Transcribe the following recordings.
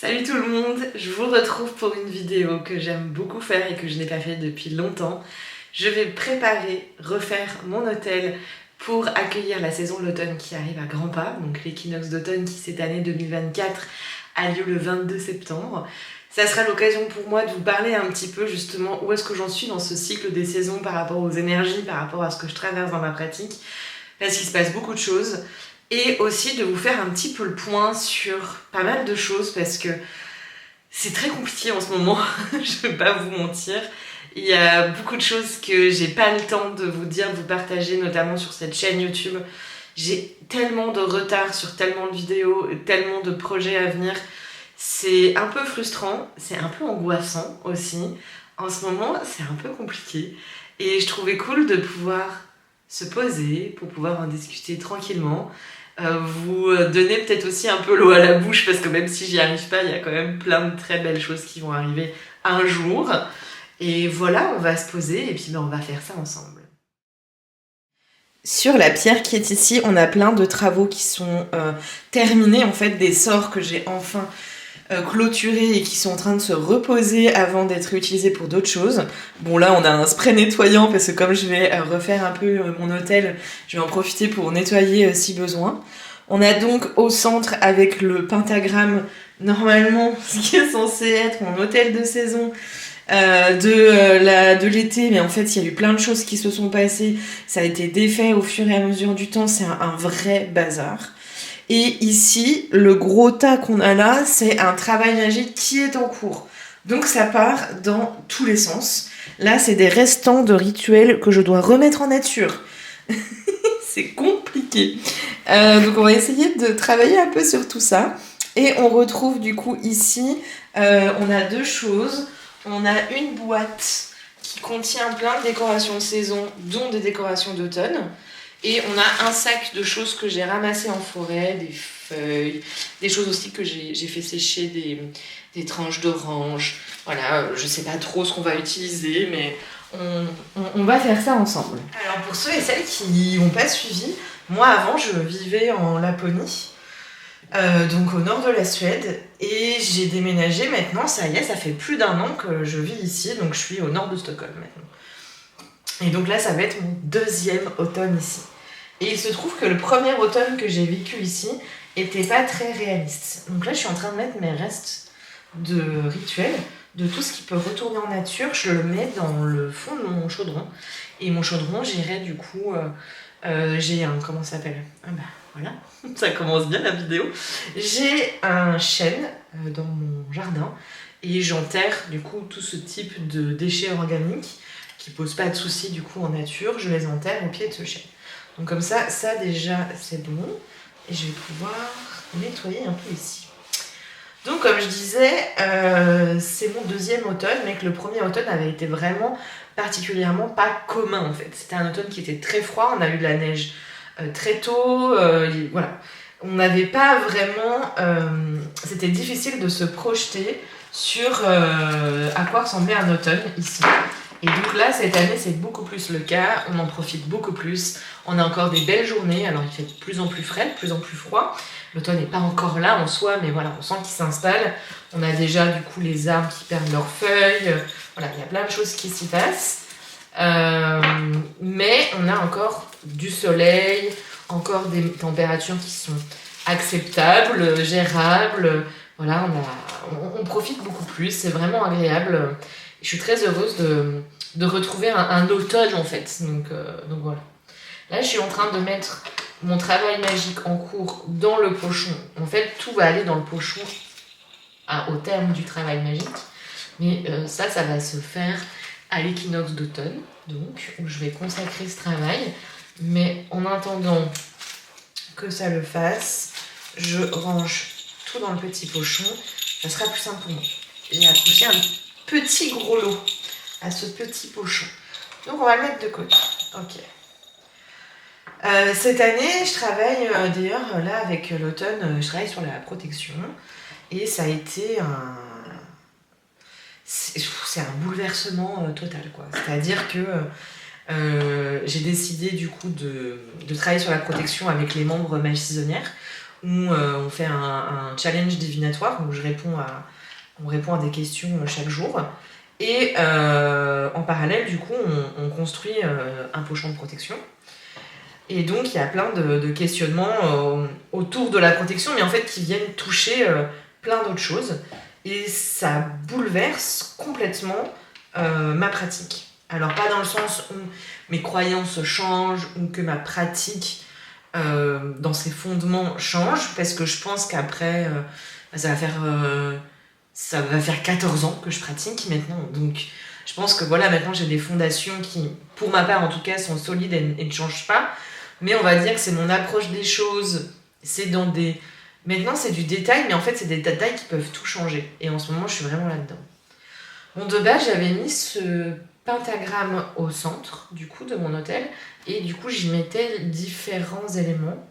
Salut tout le monde, je vous retrouve pour une vidéo que j'aime beaucoup faire et que je n'ai pas fait depuis longtemps. Je vais refaire mon hôtel pour accueillir la saison de l'automne qui arrive à grands pas, donc l'équinoxe d'automne qui cette année 2024 a lieu le 22 septembre. Ça sera l'occasion pour moi de vous parler un petit peu justement où est-ce que j'en suis dans ce cycle des saisons par rapport aux énergies, par rapport à ce que je traverse dans ma pratique, parce qu'il se passe beaucoup de choses. Et aussi de vous faire un petit peu le point sur pas mal de choses parce que c'est très compliqué en ce moment, je vais pas vous mentir. Il y a beaucoup de choses que j'ai pas le temps de vous dire, de vous partager, notamment sur cette chaîne YouTube. J'ai tellement de retard sur tellement de vidéos, tellement de projets à venir. C'est un peu frustrant, c'est un peu angoissant aussi. En ce moment, c'est un peu compliqué. Et je trouvais cool de pouvoir se poser pour pouvoir en discuter tranquillement. Vous donner peut-être aussi un peu l'eau à la bouche parce que même si j'y arrive pas, il y a quand même plein de très belles choses qui vont arriver un jour. Et voilà, on va se poser et puis on va faire ça ensemble. Sur la pierre qui est ici, on a plein de travaux qui sont terminés, en fait, des sorts que j'ai enfin clôturés et qui sont en train de se reposer avant d'être utilisés pour d'autres choses. Bon, là, on a un spray nettoyant parce que comme je vais refaire un peu mon hôtel, je vais en profiter pour nettoyer si besoin. On a donc au centre, avec le pentagramme, normalement, ce qui est censé être mon hôtel de saison, de l'été, mais en fait il y a eu plein de choses qui se sont passées, ça a été défait au fur et à mesure du temps, c'est un vrai bazar. Et ici, le gros tas qu'on a là, c'est un travail magique qui est en cours. Donc ça part dans tous les sens. Là, c'est des restants de rituels que je dois remettre en nature. C'est compliqué. Donc on va essayer de travailler un peu sur tout ça. Et on retrouve du coup ici, on a deux choses. On a une boîte qui contient plein de décorations de saison, dont des décorations d'automne. Et on a un sac de choses que j'ai ramassées en forêt, des feuilles, des choses aussi que j'ai fait sécher, des tranches d'orange. Voilà, je sais pas trop ce qu'on va utiliser, mais on va faire ça ensemble. Alors pour ceux et celles qui n'ont pas suivi, moi avant je vivais en Laponie. Donc au nord de la Suède, et j'ai déménagé maintenant, ça y est, ça fait plus d'1 an que je vis ici, donc je suis au nord de Stockholm maintenant. Et donc là, ça va être mon deuxième automne ici. Et il se trouve que le premier automne que j'ai vécu ici était pas très réaliste. Donc là, je suis en train de mettre mes restes de rituels, de tout ce qui peut retourner en nature, je le mets dans le fond de mon chaudron. Et mon chaudron, j'irai du coup... j'ai un... comment ça s'appelle ? Ah bah voilà, ça commence bien la vidéo. J'ai un chêne dans mon jardin et j'enterre du coup tout ce type de déchets organiques qui posent pas de soucis du coup en nature, je les enterre au pied de ce chêne. Donc comme ça déjà c'est bon et je vais pouvoir nettoyer un peu ici. Donc comme je disais, c'est mon deuxième automne, mais que le premier automne avait été vraiment particulièrement pas commun en fait. C'était un automne qui était très froid, on a eu de la neige très tôt, voilà. On n'avait pas vraiment... c'était difficile de se projeter sur à quoi ressemblait un automne ici. Et donc là, cette année, c'est beaucoup plus le cas, on en profite beaucoup plus, on a encore des belles journées, alors il fait de plus en plus frais, de plus en plus froid. L'automne n'est pas encore là en soi, mais voilà, on sent qu'il s'installe. On a déjà du coup les arbres qui perdent leurs feuilles, voilà, il y a plein de choses qui s'y passent. Mais on a encore du soleil, encore des températures qui sont acceptables, gérables. Voilà, on profite beaucoup plus, c'est vraiment agréable. Je suis très heureuse de retrouver un automne en fait. Donc voilà. Là, je suis en train de mettre mon travail magique en cours dans le pochon. En fait, tout va aller dans le pochon au terme du travail magique. Mais ça va se faire à l'équinoxe d'automne, donc, où je vais consacrer ce travail. Mais en attendant que ça le fasse, je range tout dans le petit pochon. Ça sera plus simple pour moi. J'ai accroché un petit gros lot à ce petit pochon. Donc, on va le mettre de côté. Ok. Cette année, je travaille d'ailleurs là avec l'automne, je travaille sur la protection et ça a été c'est un bouleversement total quoi. C'est-à-dire que j'ai décidé du coup de travailler sur la protection avec les membres Magie Saisonnière où on fait un challenge divinatoire où on répond à des questions chaque jour. Et en parallèle, du coup, on construit un pochon de protection. Et donc, il y a plein de questionnements autour de la protection, mais en fait, qui viennent toucher plein d'autres choses. Et ça bouleverse complètement ma pratique. Alors, pas dans le sens où mes croyances changent ou que ma pratique dans ses fondements change, parce que je pense qu'après, ça va faire 14 ans que je pratique maintenant. Donc, je pense que voilà, maintenant j'ai des fondations qui, pour ma part en tout cas, sont solides et ne changent pas. Mais on va dire que c'est mon approche des choses. C'est dans des. Maintenant, c'est du détail, mais en fait, c'est des détails qui peuvent tout changer. Et en ce moment, je suis vraiment là-dedans. Bon, de base, j'avais mis ce pentagramme au centre, du coup, de mon hôtel. Et du coup, j'y mettais différents éléments.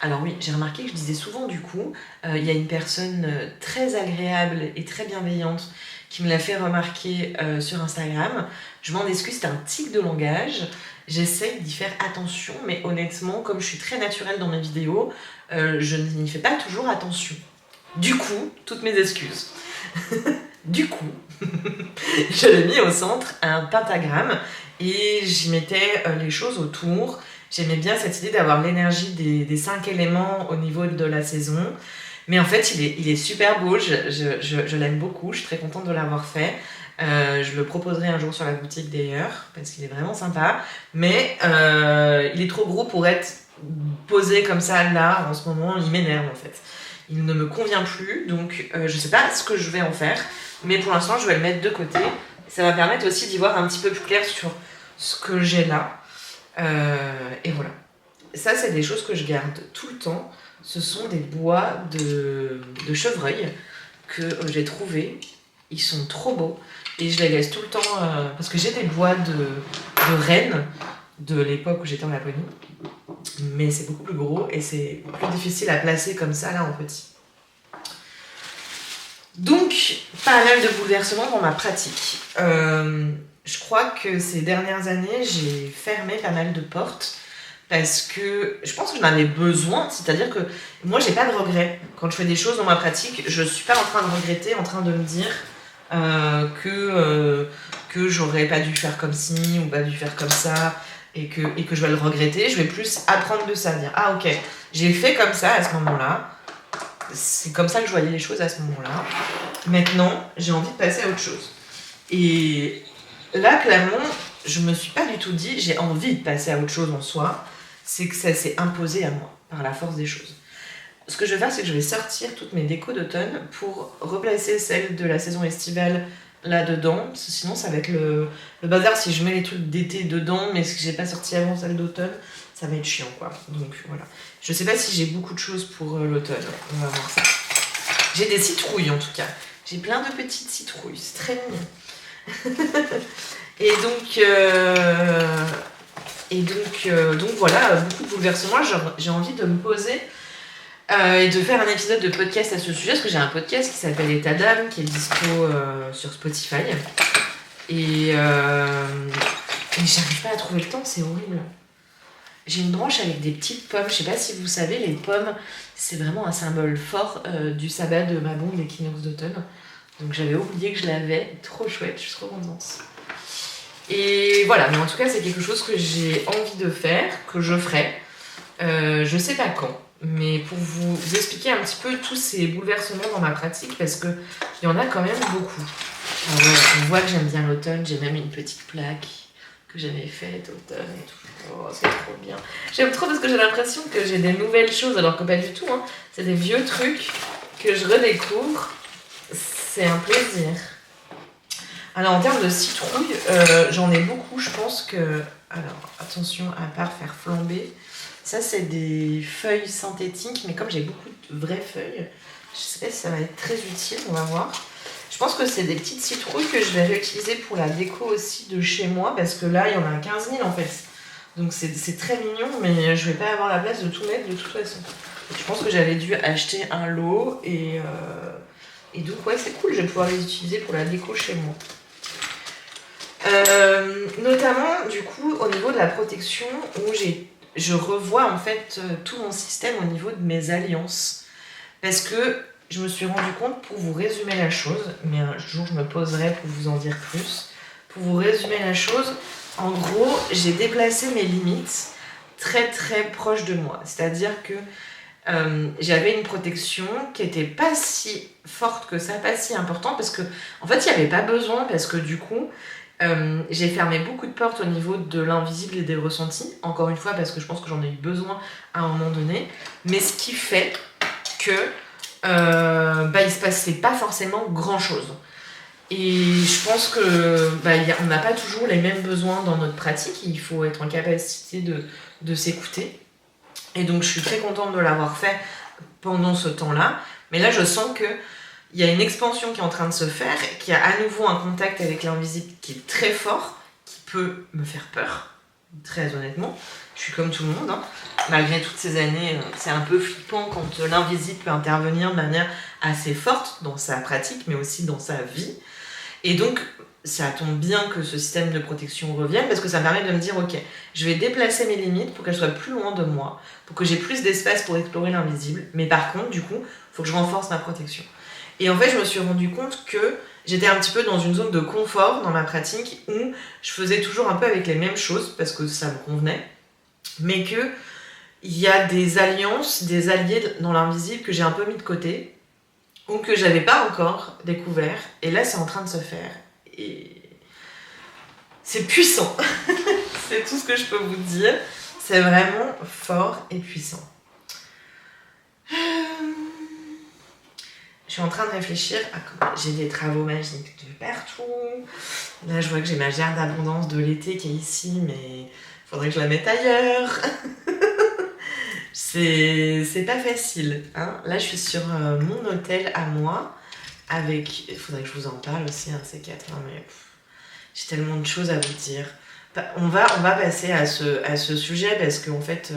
Alors oui, j'ai remarqué que je disais souvent du coup, il y a une personne très agréable et très bienveillante qui me l'a fait remarquer sur Instagram. Je m'en excuse, c'est un tic de langage. J'essaye d'y faire attention, mais honnêtement, comme je suis très naturelle dans mes vidéos, je n'y fais pas toujours attention. Du coup, toutes mes excuses. Du coup, j'avais mis au centre un pentagramme et j'y mettais les choses autour. J'aimais bien cette idée d'avoir l'énergie des 5 éléments au niveau de la saison. Mais en fait, il est super beau, je l'aime beaucoup, je suis très contente de l'avoir fait. Je le proposerai un jour sur la boutique d'ailleurs, parce qu'il est vraiment sympa. Mais il est trop gros pour être posé comme ça là, en ce moment, il m'énerve en fait. Il ne me convient plus, donc je sais pas ce que je vais en faire. Mais pour l'instant, je vais le mettre de côté. Ça va permettre aussi d'y voir un petit peu plus clair sur ce que j'ai là. Et voilà. Ça, c'est des choses que je garde tout le temps. Ce sont des bois de chevreuil que j'ai trouvés. Ils sont trop beaux. Et je les laisse tout le temps... parce que j'ai des bois de rennes de l'époque où j'étais en Laponie. Mais c'est beaucoup plus gros et c'est plus difficile à placer comme ça, là, en petit. Donc, pas mal de bouleversements dans ma pratique. Je crois que ces dernières années, j'ai fermé pas mal de portes parce que je pense que j'en avais besoin. C'est-à-dire que moi, j'ai pas de regrets. Quand je fais des choses dans ma pratique, je suis pas en train de regretter, en train de me dire que j'aurais pas dû faire comme ci ou pas dû faire comme ça et que je vais le regretter. Je vais plus apprendre de ça, dire ah ok, j'ai fait comme ça à ce moment-là. C'est comme ça que je voyais les choses à ce moment-là. Maintenant, j'ai envie de passer à autre chose. Et là, clairement, je me suis pas du tout dit j'ai envie de passer à autre chose en soi. C'est que ça s'est imposé à moi par la force des choses. Ce que je vais faire, c'est que je vais sortir toutes mes décos d'automne pour replacer celles de la saison estivale là-dedans. Parce que sinon, ça va être le bazar si je mets les trucs d'été dedans, mais si j'ai pas sorti avant celles d'automne, ça va être chiant, quoi. Donc voilà. Je sais pas si j'ai beaucoup de choses pour l'automne. On va voir ça. J'ai des citrouilles en tout cas. J'ai plein de petites citrouilles. C'est très mignon. Donc voilà, beaucoup de bouleversements. J'ai envie de me poser et de faire un épisode de podcast à ce sujet, parce que j'ai un podcast qui s'appelle État d'âme, qui est dispo sur Spotify. Et j'arrive pas à trouver le temps, c'est horrible. J'ai une branche avec des petites pommes. Je sais pas si vous savez, les pommes, c'est vraiment un symbole fort du sabbat de Mabon, l'équinoxe d'automne. Donc j'avais oublié que je l'avais. Trop chouette, je suis trop contente. Et voilà, mais en tout cas, c'est quelque chose que j'ai envie de faire, que je ferai. Je sais pas quand, mais pour vous expliquer un petit peu tous ces bouleversements dans ma pratique, parce qu'il y en a quand même beaucoup. Alors voilà, on voit que j'aime bien l'automne, j'ai même une petite plaque que j'avais faite automne et tout. Oh, c'est trop bien. J'aime trop parce que j'ai l'impression que j'ai des nouvelles choses, alors que pas du tout, hein. C'est des vieux trucs que je redécouvre. C'est un plaisir. Alors en termes de citrouille, j'en ai beaucoup, je pense que... Alors attention à pas faire flamber. Ça c'est des feuilles synthétiques, mais comme j'ai beaucoup de vraies feuilles, je sais pas si ça va être très utile, on va voir. Je pense que c'est des petites citrouilles que je vais réutiliser pour la déco aussi de chez moi, parce que là il y en a 15 000 en fait. Donc c'est très mignon, mais je vais pas avoir la place de tout mettre de toute façon. Je pense que j'avais dû acheter un lot et donc ouais, c'est cool, je vais pouvoir les utiliser pour la déco chez moi. Notamment du coup au niveau de la protection, où j'ai je revois en fait tout mon système au niveau de mes alliances. Parce que je me suis rendu compte, pour vous résumer la chose, mais un jour je me poserai pour vous en dire plus, pour vous résumer la chose, en gros, j'ai déplacé mes limites très très proches de moi. C'est-à-dire que j'avais une protection qui était pas si forte que ça, pas si importante, parce que en fait il n'y avait pas besoin, parce que du coup j'ai fermé beaucoup de portes au niveau de l'invisible et des ressentis, encore une fois parce que je pense que j'en ai eu besoin à un moment donné, mais ce qui fait que il se passait pas forcément grand chose. Et je pense que on n'a pas toujours les mêmes besoins dans notre pratique, il faut être en capacité de s'écouter. Et donc je suis très contente de l'avoir fait pendant ce temps-là. Mais là je sens qu'il y a une expansion qui est en train de se faire, qu'il y a à nouveau un contact avec l'invisible qui est très fort, qui peut me faire peur, très honnêtement. Je suis comme tout le monde, hein. Malgré toutes ces années, c'est un peu flippant quand l'invisible peut intervenir de manière assez forte dans sa pratique, mais aussi dans sa vie. Et donc, ça tombe bien que ce système de protection revienne, parce que ça me permet de me dire, ok, je vais déplacer mes limites pour qu'elles soient plus loin de moi, pour que j'ai plus d'espace pour explorer l'invisible, mais par contre, du coup, il faut que je renforce ma protection. Et en fait, je me suis rendu compte que j'étais un petit peu dans une zone de confort dans ma pratique, où je faisais toujours un peu avec les mêmes choses, parce que ça me convenait, mais que il y a des alliances, des alliés dans l'invisible que j'ai un peu mis de côté, ou que j'avais pas encore découvert, et là c'est en train de se faire. Et c'est puissant. C'est tout ce que je peux vous dire. C'est vraiment fort et puissant. Je suis en train de réfléchir à comment... J'ai des travaux magiques de partout. Là je vois que j'ai ma gerbe d'abondance de l'été qui est ici, mais faudrait que je la mette ailleurs. C'est pas facile, hein. Là, je suis sur mon hôtel à moi, avec... Il faudrait que je vous en parle aussi, hein, ces quatre, hein, mais j'ai tellement de choses à vous dire. On va passer à ce sujet, parce qu'en fait,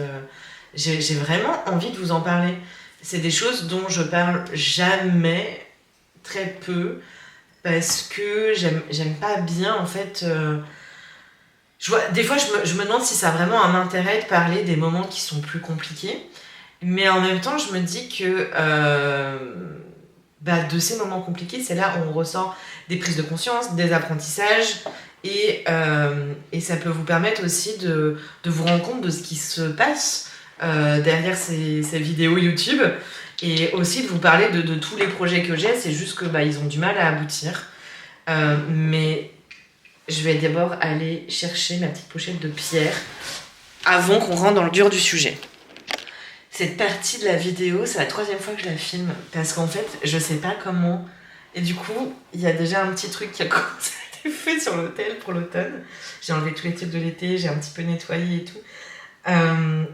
j'ai vraiment envie de vous en parler. C'est des choses dont je parle jamais, très peu, parce que j'aime pas bien, en fait... des fois, je me demande si ça a vraiment un intérêt de parler des moments qui sont plus compliqués. Mais en même temps, je me dis que de ces moments compliqués, c'est là où on ressort des prises de conscience, des apprentissages. Et ça peut vous permettre aussi de vous rendre compte de ce qui se passe derrière ces vidéos YouTube. Et aussi de vous parler de tous les projets que j'ai. C'est juste que ils ont du mal à aboutir. Mais... je vais d'abord aller chercher ma petite pochette de pierre avant qu'on rentre dans le dur du sujet. Cette partie de la vidéo, c'est la 3e fois que je la filme, parce qu'en fait, je sais pas comment. Et du coup, il y a déjà un petit truc qui a commencé à être fait sur l'hôtel pour l'automne. J'ai enlevé tous les trucs de l'été, j'ai un petit peu nettoyé et tout.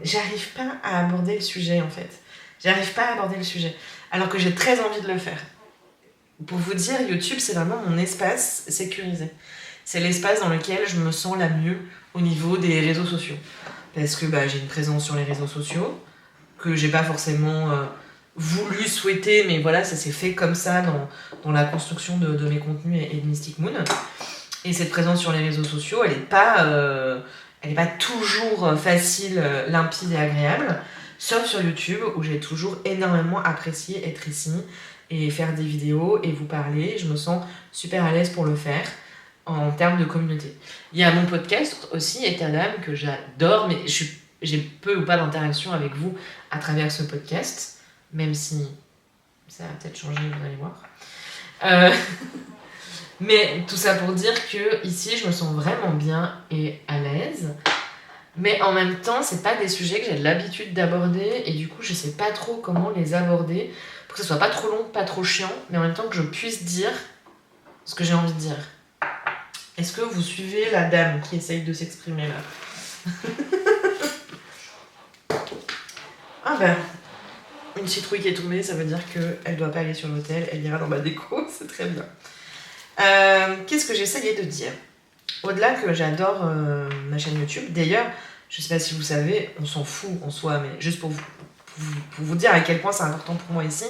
J'arrive pas à aborder le sujet, en fait. J'arrive pas à aborder le sujet, alors que j'ai très envie de le faire. Pour vous dire, YouTube, c'est vraiment mon espace sécurisé. C'est l'espace dans lequel je me sens la mieux au niveau des réseaux sociaux. Parce que j'ai une présence sur les réseaux sociaux, que j'ai pas forcément voulu, souhaiter, mais voilà, ça s'est fait comme ça dans la construction de mes contenus et de Mystic Moon. Et cette présence sur les réseaux sociaux, elle est pas toujours facile, limpide et agréable, sauf sur YouTube, où j'ai toujours énormément apprécié être ici, et faire des vidéos, et vous parler. Je me sens super à l'aise pour le faire, en termes de communauté. Il y a mon podcast aussi, État d'âme, que j'adore, mais j'ai peu ou pas d'interaction avec vous à travers ce podcast, même si ça va peut-être changer, vous allez voir. Mais tout ça pour dire que ici, je me sens vraiment bien et à l'aise. Mais en même temps, c'est pas des sujets que j'ai l'habitude d'aborder, et du coup, je sais pas trop comment les aborder pour que ce soit pas trop long, pas trop chiant, mais en même temps que je puisse dire ce que j'ai envie de dire. Est-ce que vous suivez la dame qui essaye de s'exprimer là? Ah une citrouille qui est tombée, ça veut dire qu'elle doit pas aller sur l'hôtel, elle ira dans ma déco, c'est très bien. Qu'est-ce que j'essayais de dire? Au-delà que j'adore ma chaîne YouTube, d'ailleurs, je sais pas si vous savez, on s'en fout en soi, mais juste pour vous dire à quel point c'est important pour moi ici,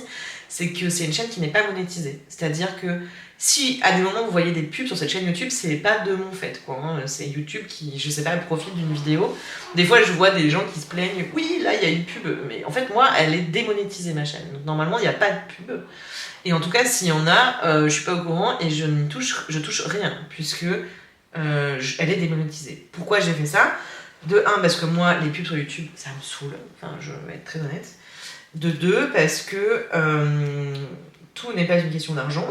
c'est que c'est une chaîne qui n'est pas monétisée. C'est-à-dire que si à des moments vous voyez des pubs sur cette chaîne YouTube, c'est pas de mon fait, quoi. Hein. C'est YouTube qui, je sais pas, profite d'une vidéo. Des fois, je vois des gens qui se plaignent, oui, là, il y a une pub. Mais en fait, moi, elle est démonétisée, ma chaîne. Donc normalement, il n'y a pas de pub. Et en tout cas, s'il y en a, je suis pas au courant et je touche rien, puisque elle est démonétisée. Pourquoi j'ai fait ça ? De 1, parce que moi, les pubs sur YouTube, ça me saoule. Enfin, je vais être très honnête. De 2, parce que tout n'est pas une question d'argent.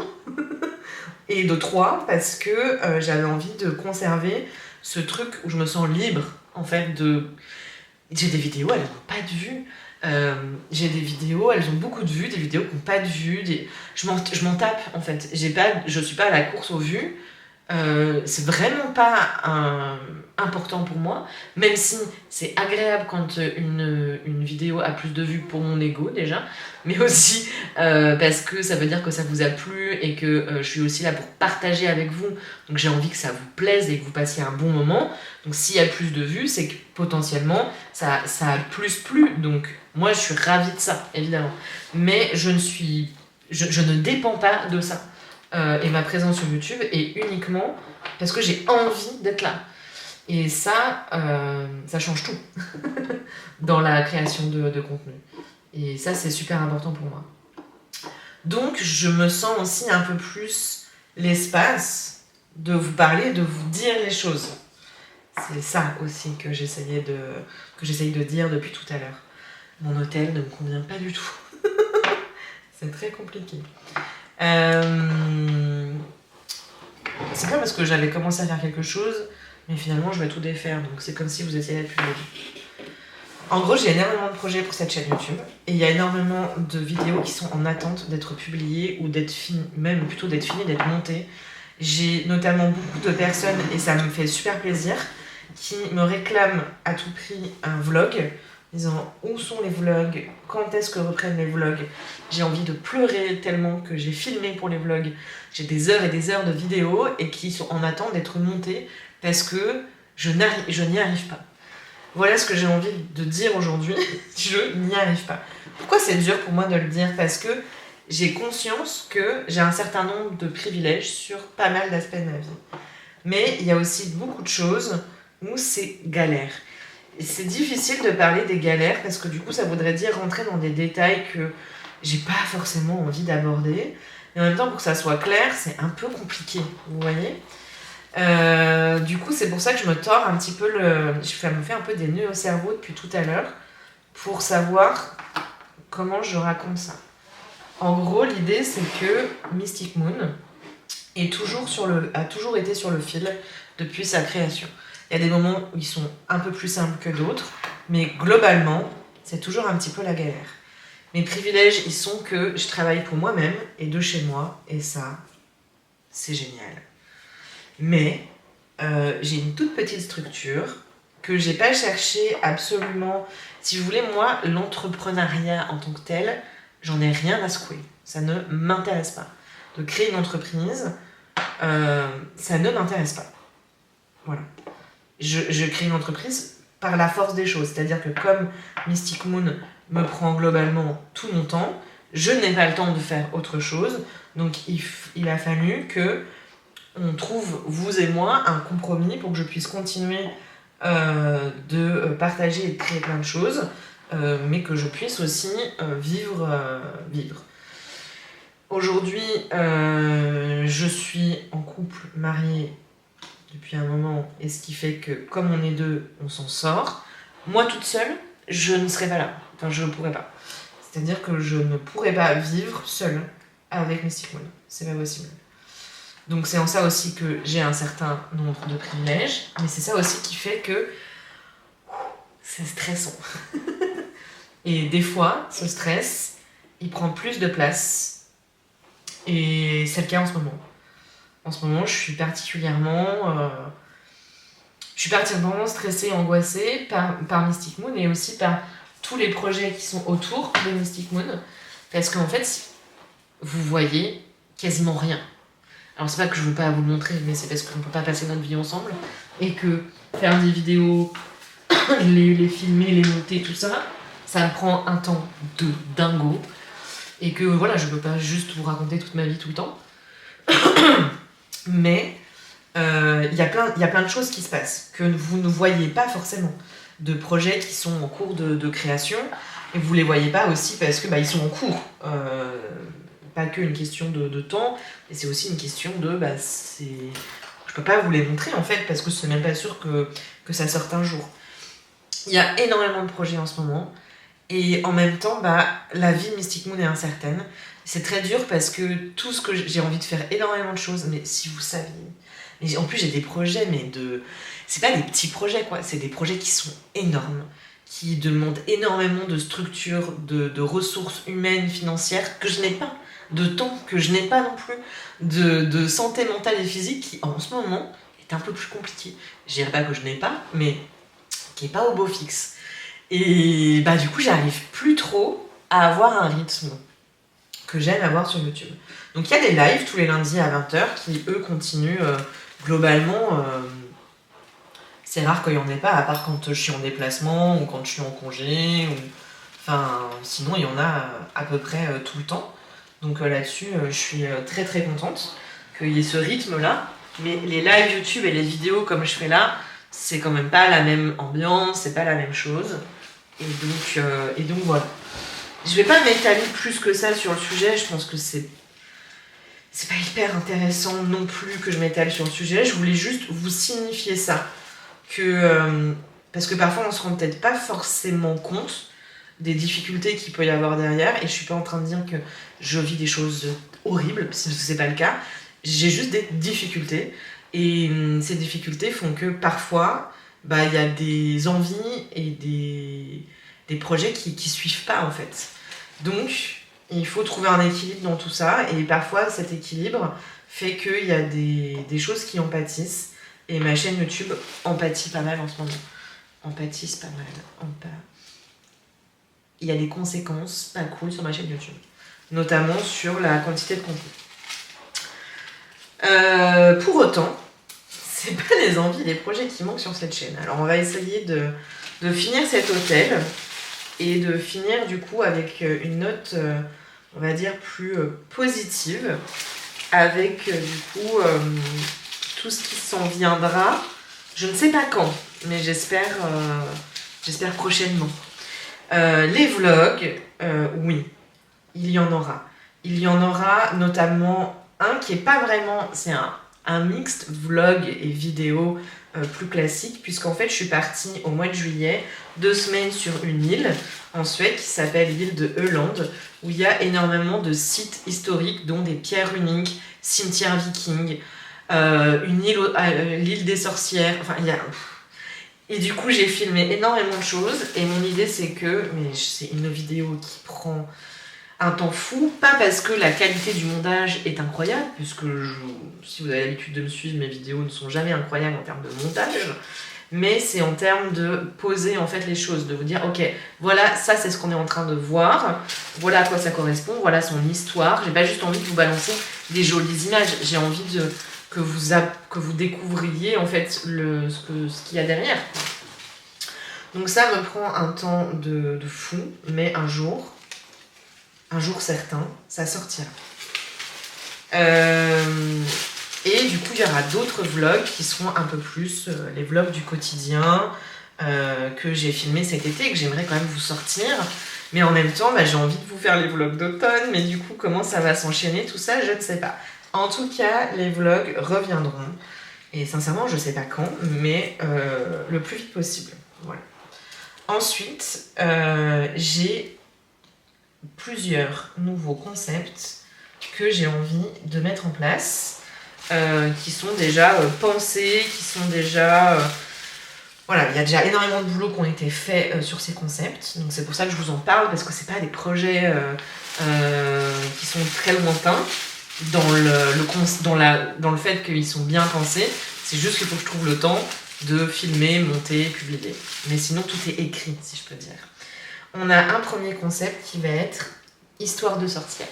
Et de 3, parce que j'avais envie de conserver ce truc où je me sens libre, en fait, de... J'ai des vidéos, elles n'ont pas de vues. J'ai des vidéos, elles ont beaucoup de vues, des vidéos qui n'ont pas de vues. Je m'en tape, en fait. Je suis pas à la course aux vues. C'est vraiment pas important pour moi, même si c'est agréable quand une vidéo a plus de vues pour mon ego déjà, mais aussi parce que ça veut dire que ça vous a plu et que je suis aussi là pour partager avec vous, donc j'ai envie que ça vous plaise et que vous passiez un bon moment. Donc s'il y a plus de vues, c'est que potentiellement ça a plus plu, donc moi je suis ravie de ça, évidemment, mais je ne dépends pas de ça. Et ma présence sur YouTube est uniquement parce que j'ai envie d'être là. Et ça change tout dans la création de contenu. Et ça, c'est super important pour moi. Donc, je me sens aussi un peu plus l'espace de vous parler, de vous dire les choses. C'est ça aussi que j'essaye de dire depuis tout à l'heure. Mon hôtel ne me convient pas du tout. C'est très compliqué. C'est pas parce que j'avais commencé à faire quelque chose, mais finalement je vais tout défaire, donc c'est comme si vous étiez là depuis le début. En gros, j'ai énormément de projets pour cette chaîne YouTube, et il y a énormément de vidéos qui sont en attente d'être publiées, ou d'être finies, même plutôt d'être finies, d'être montées. J'ai notamment beaucoup de personnes, et ça me fait super plaisir, qui me réclament à tout prix un vlog, disant où sont les vlogs, quand est-ce que reprennent les vlogs. J'ai envie de pleurer tellement que j'ai filmé pour les vlogs. J'ai des heures et des heures de vidéos et qui sont en attente d'être montées parce que je n'y arrive pas. Voilà ce que j'ai envie de dire aujourd'hui. Je n'y arrive pas. Pourquoi c'est dur pour moi de le dire ? Parce que j'ai conscience que j'ai un certain nombre de privilèges sur pas mal d'aspects de ma vie. Mais il y a aussi beaucoup de choses où c'est galère. Et c'est difficile de parler des galères parce que du coup ça voudrait dire rentrer dans des détails que j'ai pas forcément envie d'aborder. Et en même temps, pour que ça soit clair, c'est un peu compliqué, vous voyez. Du coup, c'est pour ça que je me tords un petit peu je me fais un peu des nœuds au cerveau depuis tout à l'heure pour savoir comment je raconte ça. En gros, l'idée, c'est que Mystic Moon a toujours été sur le fil depuis sa création. Il y a des moments où ils sont un peu plus simples que d'autres, mais globalement, c'est toujours un petit peu la galère. Mes privilèges, ils sont que je travaille pour moi-même et de chez moi, et ça, c'est génial. Mais j'ai une toute petite structure que j'ai pas cherché absolument. Si vous voulez, moi, l'entrepreneuriat en tant que tel, j'en ai rien à secouer. Ça ne m'intéresse pas. De créer une entreprise, ça ne m'intéresse pas. Voilà. Je crée une entreprise par la force des choses. C'est-à-dire que comme Mystic Moon me prend globalement tout mon temps, je n'ai pas le temps de faire autre chose. Donc il a fallu que on trouve, vous et moi, un compromis pour que je puisse continuer de partager et de créer plein de choses, mais que je puisse aussi vivre. Aujourd'hui, je suis en couple, mariée depuis un moment, et ce qui fait que comme on est deux, on s'en sort. Moi toute seule, je ne serais pas là. Enfin, je ne pourrais pas. C'est-à-dire que je ne pourrais pas vivre seule avec Mystic Moon. C'est pas possible. Donc c'est en ça aussi que j'ai un certain nombre de privilèges, mais c'est ça aussi qui fait que c'est stressant. Et des fois, ce stress, il prend plus de place. Et c'est le cas en ce moment. En ce moment, je suis particulièrement stressée et angoissée par Mystic Moon et aussi par tous les projets qui sont autour de Mystic Moon. Parce qu'en fait, vous voyez quasiment rien. Alors c'est pas que je veux pas vous le montrer, mais c'est parce qu'on peut pas passer notre vie ensemble. Et que faire des vidéos, les filmer, les monter, tout ça, ça me prend un temps de dingo. Et que voilà, je peux pas juste vous raconter toute ma vie tout le temps. Mais il y a plein de choses qui se passent que vous ne voyez pas forcément. De projets qui sont en cours de création, et vous les voyez pas aussi parce que ils sont en cours. Pas qu'une question de temps, mais c'est aussi une question de je peux pas vous les montrer en fait parce que c'est même pas sûr que ça sorte un jour. Il y a énormément de projets en ce moment, et en même temps la vie de Mystic Moon est incertaine. C'est très dur parce que tout ce que j'ai envie de faire énormément de choses, mais si vous saviez. Et en plus j'ai des projets, mais c'est pas des petits projets quoi, c'est des projets qui sont énormes, qui demandent énormément de structure, de ressources humaines, financières que je n'ai pas, de temps que je n'ai pas non plus, de santé mentale et physique qui en ce moment est un peu plus compliqué. Je dirais pas que je n'ai pas, mais qui est pas au beau fixe. Et du coup j'arrive plus trop à avoir un rythme que j'aime avoir sur YouTube. Donc il y a des lives tous les lundis à 20h qui eux continuent globalement. C'est rare qu'il n'y en ait pas, à part quand je suis en déplacement ou quand je suis en congé. Sinon, il y en a à peu près tout le temps. Donc là-dessus, je suis très très contente qu'il y ait ce rythme-là. Mais les lives YouTube et les vidéos comme je fais là, c'est quand même pas la même ambiance, c'est pas la même chose. Et donc voilà. Je vais pas m'étaler plus que ça sur le sujet, je pense que c'est pas hyper intéressant non plus que je m'étale sur le sujet. Je voulais juste vous signifier ça. Parce que parfois on se rend peut-être pas forcément compte des difficultés qu'il peut y avoir derrière, et je suis pas en train de dire que je vis des choses horribles, parce que c'est pas le cas. J'ai juste des difficultés, et ces difficultés font que parfois il y a des envies et des projets qui suivent pas en fait. Donc il faut trouver un équilibre dans tout ça, et parfois cet équilibre fait qu'il y a des choses qui en pâtissent. Et ma chaîne YouTube en pâtit pas mal en ce moment. En pâtisse pas mal. Il y a des conséquences pas cool sur ma chaîne YouTube. Notamment sur la quantité de contenu. Pour autant, c'est pas les envies, les projets qui manquent sur cette chaîne. Alors on va essayer de finir cet hôtel. Et de finir du coup avec une note, on va dire, plus positive. Avec du coup... tout ce qui s'en viendra, je ne sais pas quand, mais j'espère prochainement. Les vlogs, oui, il y en aura. Il y en aura notamment un qui est pas vraiment, c'est un mixte vlog et vidéo plus classique, puisqu'en fait je suis partie au mois de juillet, 2 semaines sur une île en Suède qui s'appelle l'île de Öland, où il y a énormément de sites historiques, dont des pierres runiques, cimetières vikings, une île, l'île des sorcières, et du coup j'ai filmé énormément de choses, et mon idée c'est c'est une vidéo qui prend un temps fou, pas parce que la qualité du montage est incroyable, puisque si vous avez l'habitude de me suivre, mes vidéos ne sont jamais incroyables en termes de montage, mais c'est en termes de poser en fait les choses, de vous dire ok, voilà, ça c'est ce qu'on est en train de voir, voilà à quoi ça correspond, voilà son histoire. J'ai pas juste envie de vous balancer des jolies images, j'ai envie que vous découvriez en fait ce qu'il y a derrière. Donc ça me prend un temps de fou, mais un jour certain, ça sortira. Et du coup, il y aura d'autres vlogs qui seront un peu plus les vlogs du quotidien que j'ai filmé cet été et que j'aimerais quand même vous sortir. Mais en même temps, j'ai envie de vous faire les vlogs d'automne, mais du coup, comment ça va s'enchaîner, tout ça, je ne sais pas. En tout cas, les vlogs reviendront. Et sincèrement, je ne sais pas quand, mais le plus vite possible. Voilà. Ensuite, j'ai plusieurs nouveaux concepts que j'ai envie de mettre en place, qui sont déjà pensés, qui sont déjà... Voilà, il y a déjà énormément de boulot qui ont été faits sur ces concepts, donc c'est pour ça que je vous en parle, parce que c'est pas des projets qui sont très lointains dans le fait qu'ils sont bien pensés, c'est juste qu'il faut que je trouve le temps de filmer, monter, publier. Mais sinon tout est écrit, si je peux dire. On a un premier concept qui va être histoire de sorcière.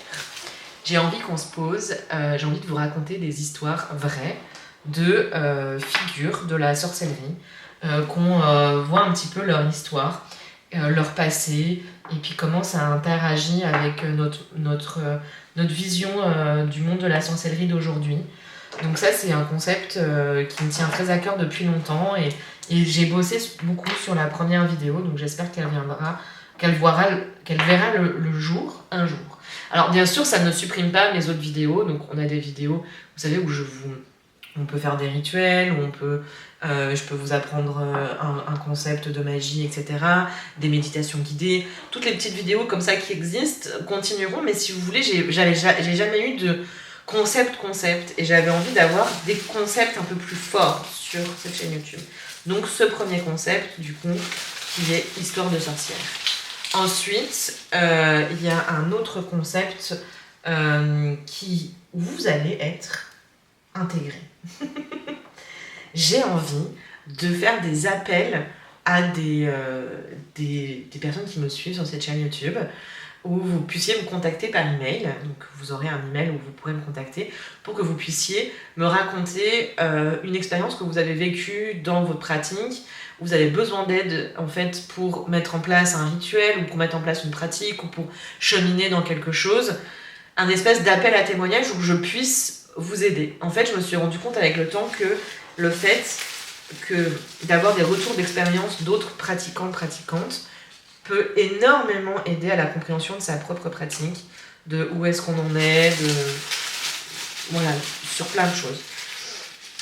J'ai envie qu'on se pose, j'ai envie de vous raconter des histoires vraies de figures de la sorcellerie, qu'on voit un petit peu leur histoire. leur passé, et puis comment ça interagit avec notre vision du monde de la sorcellerie d'aujourd'hui. Donc ça, c'est un concept qui me tient très à cœur depuis longtemps, et j'ai bossé beaucoup sur la première vidéo, donc j'espère qu'elle verra le jour un jour. Alors bien sûr, ça ne supprime pas mes autres vidéos, donc on a des vidéos, vous savez, où on peut faire des rituels, où je peux vous apprendre un concept de magie, etc. Des méditations guidées. Toutes les petites vidéos comme ça qui existent continueront, mais si vous voulez, j'ai jamais eu de concept, et j'avais envie d'avoir des concepts un peu plus forts sur cette chaîne YouTube. Donc ce premier concept, du coup, qui est Histoire de sorcière. Ensuite, il y a un autre concept où vous allez être intégré. J'ai envie de faire des appels à des personnes qui me suivent sur cette chaîne YouTube, où vous puissiez me contacter par email. Donc vous aurez un email où vous pourrez me contacter pour que vous puissiez me raconter une expérience que vous avez vécue dans votre pratique. Vous avez besoin d'aide en fait pour mettre en place un rituel, ou pour mettre en place une pratique, ou pour cheminer dans quelque chose. Un espèce d'appel à témoignage où je puisse vous aider. En fait, je me suis rendu compte avec le temps que le fait d'avoir des retours d'expérience d'autres praticantes peut énormément aider à la compréhension de sa propre pratique, de où est-ce qu'on en est, voilà, sur plein de choses.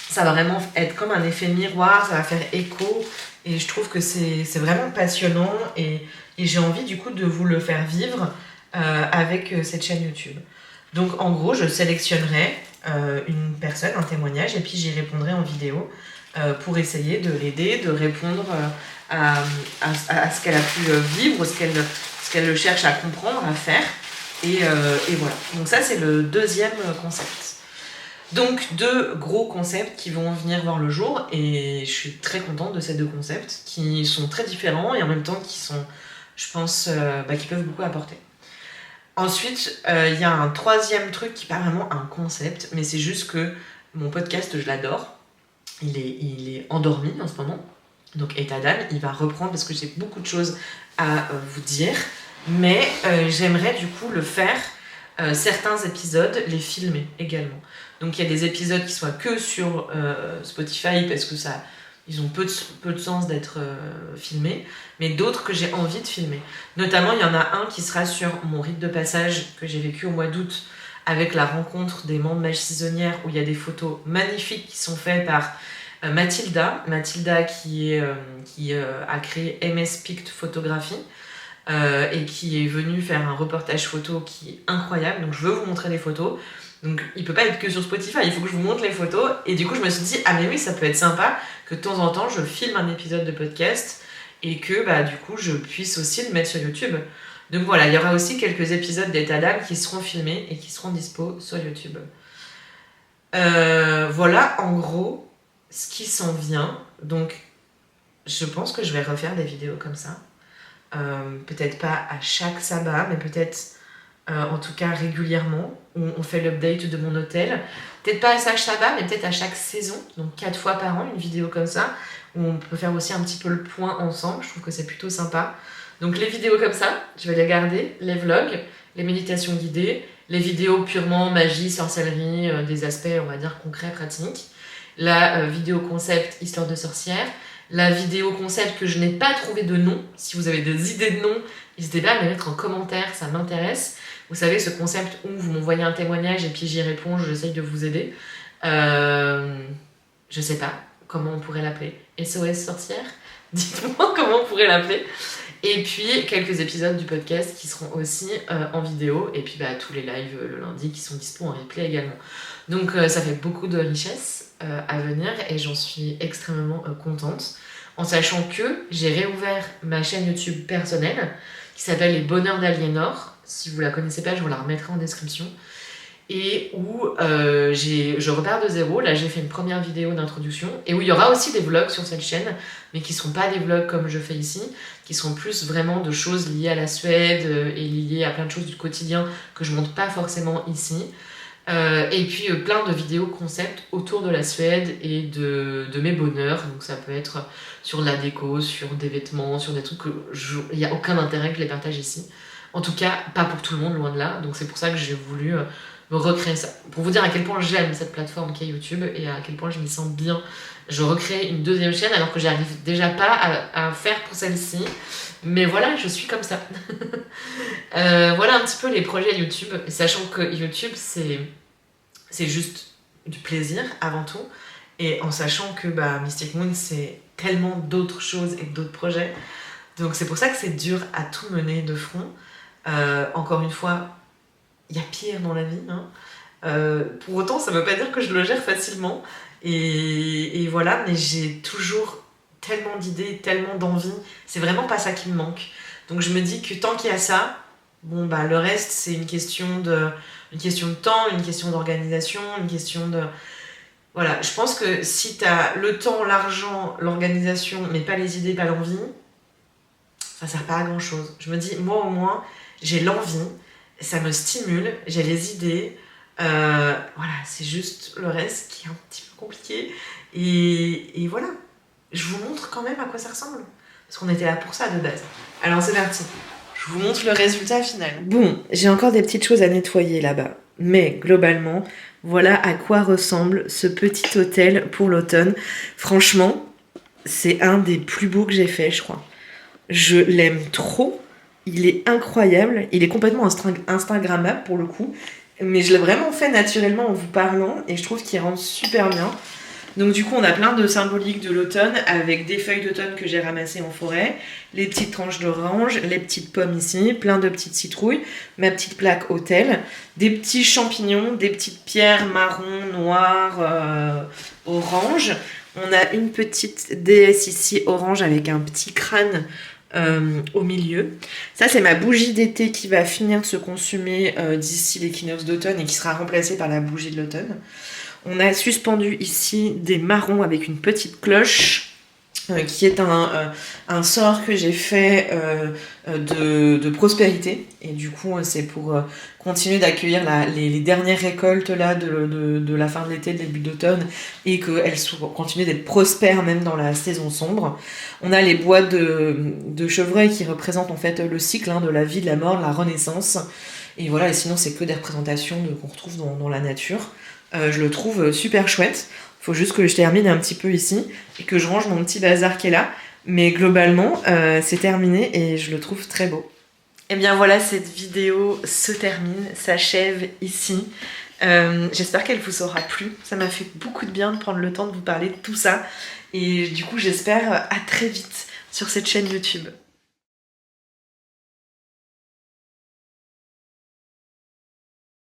Ça va vraiment être comme un effet miroir, ça va faire écho, et je trouve que c'est vraiment passionnant, et j'ai envie du coup de vous le faire vivre avec cette chaîne YouTube. Donc en gros, je sélectionnerai une personne, un témoignage, et puis j'y répondrai en vidéo pour essayer de l'aider, de répondre à ce qu'elle a pu vivre, ce qu'elle cherche à comprendre, à faire. Et voilà. Donc ça, c'est le deuxième concept. Donc 2 gros concepts qui vont venir voir le jour, et je suis très contente de ces 2 concepts qui sont très différents et en même temps qui sont, je pense, qui peuvent beaucoup apporter. Ensuite, il y a un 3e truc qui n'est pas vraiment un concept, mais c'est juste que mon podcast, je l'adore. Il est endormi en ce moment. Donc état d'âme, il va reprendre parce que j'ai beaucoup de choses à vous dire. Mais j'aimerais du coup le faire, certains épisodes, les filmer également. Donc il y a des épisodes qui soient que sur Spotify parce que ils ont peu de sens d'être filmés, mais d'autres que j'ai envie de filmer. Notamment, il y en a un qui sera sur mon rite de passage que j'ai vécu au mois d'août avec la rencontre des membres Magie Saisonnière, où il y a des photos magnifiques qui sont faites par Mathilda qui a créé MS Pict Photographie et qui est venue faire un reportage photo qui est incroyable. Donc je veux vous montrer les photos. Donc il peut pas être que sur Spotify, il faut que je vous montre les photos. Et du coup je me suis dit, ah mais oui, ça peut être sympa que de temps en temps je filme un épisode de podcast et que du coup je puisse aussi le mettre sur YouTube. Donc voilà, il y aura aussi quelques épisodes d'État d'âme qui seront filmés et qui seront dispo sur YouTube. Voilà en gros ce qui s'en vient. Donc je pense que je vais refaire des vidéos comme ça. Peut-être pas à chaque sabbat, mais peut-être en tout cas régulièrement. On fait l'update de mon hôtel. Peut-être pas à chaque sabbat, mais peut-être à chaque saison. Donc 4 fois par an, une vidéo comme ça, où on peut faire aussi un petit peu le point ensemble. Je trouve que c'est plutôt sympa. Donc les vidéos comme ça, je vais les garder. Les vlogs, les méditations guidées, les vidéos purement magie, sorcellerie, des aspects, on va dire, concrets, pratiques. La vidéo concept Histoire de sorcière. La vidéo concept que je n'ai pas trouvé de nom. Si vous avez des idées de nom, n'hésitez pas à me les mettre en commentaire, ça m'intéresse. Vous savez, ce concept où vous m'envoyez un témoignage et puis j'y réponds, j'essaye de vous aider. Je sais pas comment on pourrait l'appeler. SOS sorcière? Dites-moi comment on pourrait l'appeler. Et puis quelques épisodes du podcast qui seront aussi en vidéo. Et puis tous les lives le lundi qui sont dispo en replay également. Donc ça fait beaucoup de richesses à venir et j'en suis extrêmement contente. En sachant que j'ai réouvert ma chaîne YouTube personnelle qui s'appelle Les Bonheurs d'Aliénor. Si vous la connaissez pas, je vous la remettrai en description. Et où je repars de zéro. Là, j'ai fait une première vidéo d'introduction. Et où il y aura aussi des vlogs sur cette chaîne, mais qui ne seront pas des vlogs comme je fais ici, qui sont plus vraiment de choses liées à la Suède et liées à plein de choses du quotidien que je ne montre pas forcément ici. Et puis plein de vidéos concept autour de la Suède et de mes bonheurs. Donc ça peut être sur de la déco, sur des vêtements, sur des trucs que il n'y a aucun intérêt que je les partage ici. En tout cas, pas pour tout le monde, loin de là. Donc c'est pour ça que j'ai voulu me recréer ça. Pour vous dire à quel point j'aime cette plateforme qu'est YouTube et à quel point je m'y sens bien. Je recrée une deuxième chaîne alors que j'arrive déjà pas à faire pour celle-ci. Mais voilà, je suis comme ça. Voilà un petit peu les projets YouTube. Sachant que YouTube, c'est juste du plaisir avant tout. Et en sachant que Mystic Moon, c'est tellement d'autres choses et d'autres projets. Donc c'est pour ça que c'est dur à tout mener de front. Encore une fois, il y a pire dans la vie. Hein. Pour autant, ça ne veut pas dire que je le gère facilement. Et voilà, mais j'ai toujours tellement d'idées, tellement d'envies. C'est vraiment pas ça qui me manque. Donc je me dis que tant qu'il y a ça, bon le reste c'est une question de temps, une question d'organisation, une question de... Voilà, je pense que si t'as le temps, l'argent, l'organisation, mais pas les idées, pas l'envie, ça sert pas à grand chose. Je me dis, moi au moins, j'ai l'envie, ça me stimule, j'ai les idées, voilà, c'est juste le reste qui est un petit peu compliqué. Et voilà, je vous montre quand même à quoi ça ressemble. Parce qu'on était là pour ça de base. Alors c'est parti. Je vous montre le résultat final. Bon, j'ai encore des petites choses à nettoyer là-bas. Mais globalement, voilà à quoi ressemble ce petit hôtel pour l'automne. Franchement, c'est un des plus beaux que j'ai fait, je crois. Je l'aime trop. Il est incroyable. Il est complètement Instagrammable pour le coup. Mais je l'ai vraiment fait naturellement en vous parlant. Et je trouve qu'il rentre super bien. Donc du coup, on a plein de symboliques de l'automne avec des feuilles d'automne que j'ai ramassées en forêt, les petites tranches d'orange, les petites pommes ici, plein de petites citrouilles, ma petite plaque hôtel, des petits champignons, des petites pierres marron, noires, orange. On a une petite déesse ici orange avec un petit crâne au milieu. Ça, c'est ma bougie d'été qui va finir de se consumer d'ici l'équinoxe d'automne et qui sera remplacée par la bougie de l'automne. On a suspendu ici des marrons avec une petite cloche qui est un sort que j'ai fait de prospérité. Et du coup, c'est pour continuer d'accueillir les dernières récoltes là, de la fin de l'été, de début d'automne, et qu'elles continuent d'être prospères même dans la saison sombre. On a les bois de chevreuil qui représentent en fait le cycle de la vie, de la mort, de la renaissance. Et voilà, et sinon, c'est que des représentations qu'on retrouve dans la nature. Je le trouve super chouette. Faut juste que je termine un petit peu ici et que je range mon petit bazar qui est là. Mais globalement, c'est terminé et je le trouve très beau. Et bien voilà, cette vidéo se termine, s'achève ici. J'espère qu'elle vous aura plu. Ça m'a fait beaucoup de bien de prendre le temps de vous parler de tout ça. Et du coup, j'espère à très vite sur cette chaîne YouTube.